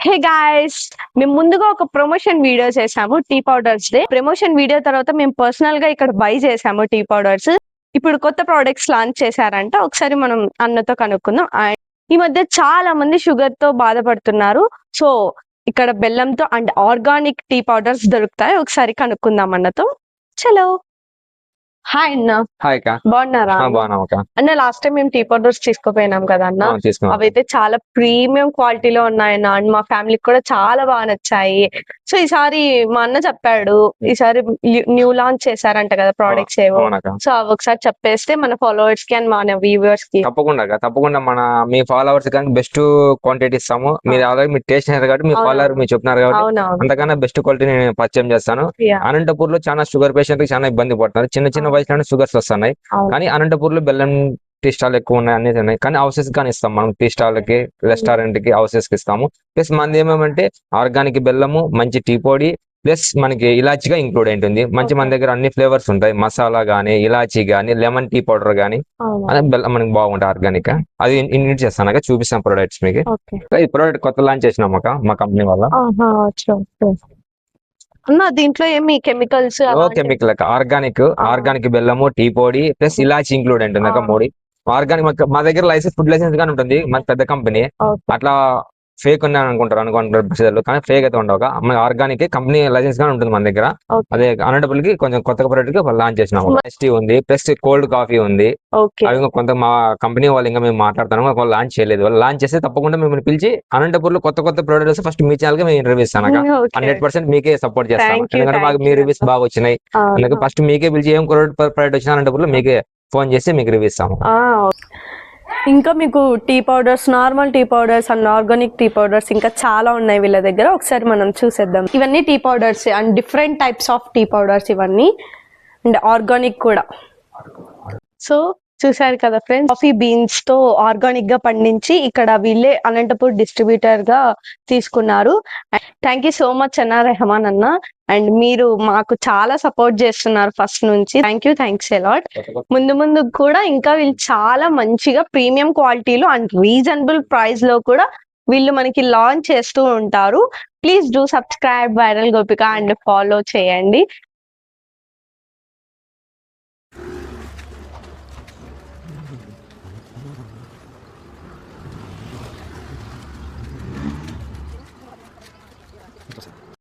Hey guys, మేము ముందుగా ఒక ప్రమోషన్ వీడియో చేసాము టీ పౌడర్స్ డే. ప్రమోషన్ వీడియో తర్వాత మేము పర్సనల్ గా ఇక్కడ బై చేసాము టీ పౌడర్స్. ఇప్పుడు కొత్త ప్రోడక్ట్స్ లాంచ్ చేశారంట, ఒకసారి మనం అన్నతో కనుక్కుందాం. అండ్ ఈ మధ్య చాలా మంది షుగర్ తో బాధపడుతున్నారు. సో ఇక్కడ బెల్లంతో అండ్ ఆర్గానిక్ టీ పౌడర్స్ దొరుకుతాయి. ఒకసారి కనుక్కుందాం అన్నతో. చలో. హాయ్ అన్న. హాయ్ అక్క. బాగున్నారా? బాగున్నాం అక్క. అన్న, లాస్ట్ టైం మేము టీ పౌడర్స్ తీసుకుపోయినాం కదా అన్న, అవైతే చాలా ప్రీమియం క్వాలిటీలో ఉన్నాయన్న. అండ్ మా ఫ్యామిలీకి కూడా చాలా బాగా నచ్చాయి. సో ఈసారి మా అన్న చెప్పాడు, ఈసారి న్యూ లాంచ్ చేశారంట కదా ప్రోడక్ట్స్ ఏవో. సో అవి ఒకసారి చెప్పేస్తే మన ఫాలోవర్స్ కి అండ్ మన వ్యూవర్స్ కి. తప్పకుండా మన మీ ఫాలోవర్స్ కానీ బెస్ట్ క్వాంటిటీ ఇస్తాము. మీరు ఆల్రెడీ మీరు టేస్ట్ అయినారు కాబట్టి మీ ఫాలోవర్ మీరు చెప్తున్నారు కాబట్టి అంతకన్నా బెస్ట్ క్వాలిటీ నేను పరిచయం చేస్తాను. అనంతపూర్ లో చాలా షుగర్ పేషెంట్ కి చాలా ఇబ్బంది పడుతున్నారు. చిన్న వయసులోనే షుగర్స్ వస్తున్నాయి. కానీ అనంతపూర్ లో బెల్లం టీ స్టాల్ ఎక్కువ ఉన్నాయి, అన్ని ఉన్నాయి. కానీ హౌసెస్ కానీ ఇస్తాం మనం. టీ స్టాల్ కి, రెస్టారెంట్ కి, హౌసెస్ కి ఇస్తాము. ప్లస్ మనది ఏమేమంటే ఆర్గానిక్ బెల్లము, మంచి టీ పొడి, ప్లస్ మనకి ఇలాచిగా ఇంక్లూడ్ ఉంటుంది. మంచి మన దగ్గర అన్ని ఫ్లేవర్స్ ఉంటాయి. మసాలా గానీ, ఇలాచి గానీ, లెమన్ టీ పౌడర్ గానీ బెల్లం మనకి బాగుంటాయి ఆర్గానిక్. అది ఇన్వైట్ చేస్తాను, చూపిస్తాం ప్రొడక్ట్స్ మీకు. ఈ ప్రోడక్ట్ కొత్త లాంచ్ చేసినాం మా కంపెనీ వల్ల. దీంట్లో ఏమి కెమికల్స్? కెమికల్ ఆర్గానిక్ బెల్లము, టీ పొడి ప్లస్ ఇలాచి ఇంక్లూడ్ ఉంటుంది. మూడు ఆర్గానిక్. మా దగ్గర ఫుడ్ లైసెన్స్ గానీ ఉంటుంది. మన పెద్ద కంపెనీ. అట్లా ఫేక్ ఉన్నాయని అనుకుంటారు ప్రజలు, కానీ ఫేక్ అయితే ఉండవు. ఆర్గానిక్ కంపెనీ లైసెన్స్ గానీ ఉంటుంది మన దగ్గర. అదే అనంతపూర్ కి కొంచెం కొత్త ప్రోడక్ట్ కి లాంచ్ చేసినాము. టీ ఉంది, ప్లస్ కోల్డ్ కాఫీ ఉంది. అవి కొంత మా కంపెనీ వాళ్ళు ఇంకా మేము మాట్లాడుతాము, వాళ్ళు లాంచ్ చేయలేదు. వాళ్ళు లాంచ్ చేస్తే తప్పకుండా మిమ్మల్ని పిలిచి అనంతపూర్ లో కొత్త ప్రోడక్ట్స్ ఫస్ట్ మీ ఛానల్ గా మేము ఇంటర్వ్యూ ఇస్తాను. 100% మీకే సపోర్ట్ చేస్తాం, ఎందుకంటే మాకు మీ రివ్యూస్ బాగా వచ్చినాయి. అందుకే ఫస్ట్ మీకే పిలిచి ఏం ప్రోడక్ట్ వచ్చినా అనంతపూర్ లో మీకే ఫోన్ చేసి మీకు రివ్యూ ఇస్తాము. ఇంకా మీకు tea powders, normal tea powders and organic tea powders ఇంకా చాలా ఉన్నాయి వీళ్ళ దగ్గర. ఒకసారి మనం చూసేద్దాం. ఇవన్నీ tea powders and different types of tea powders ఇవన్నీ, అండ్ ఆర్గానిక్ కూడా. సో చూసారు కదా ఫ్రెండ్స్, కాఫీ బీన్స్ తో ఆర్గానిక్ గా పండించి ఇక్కడ వీళ్ళే అనంతపూర్ డిస్ట్రిబ్యూటర్ గా తీసుకున్నారు. థ్యాంక్ యూ సో మచ్ అన్న, రెహమాన్ అన్న. అండ్ మీరు మాకు చాలా సపోర్ట్ చేస్తున్నారు ఫస్ట్ నుంచి. Thanks a lot. ముందు కూడా ఇంకా వీళ్ళు చాలా మంచిగా ప్రీమియం క్వాలిటీలో అండ్ రీజనబుల్ ప్రైస్ లో కూడా వీళ్ళు మనకి లాంచ్ చేస్తూ ఉంటారు. Please do subscribe viral Gopika and follow చేయండి.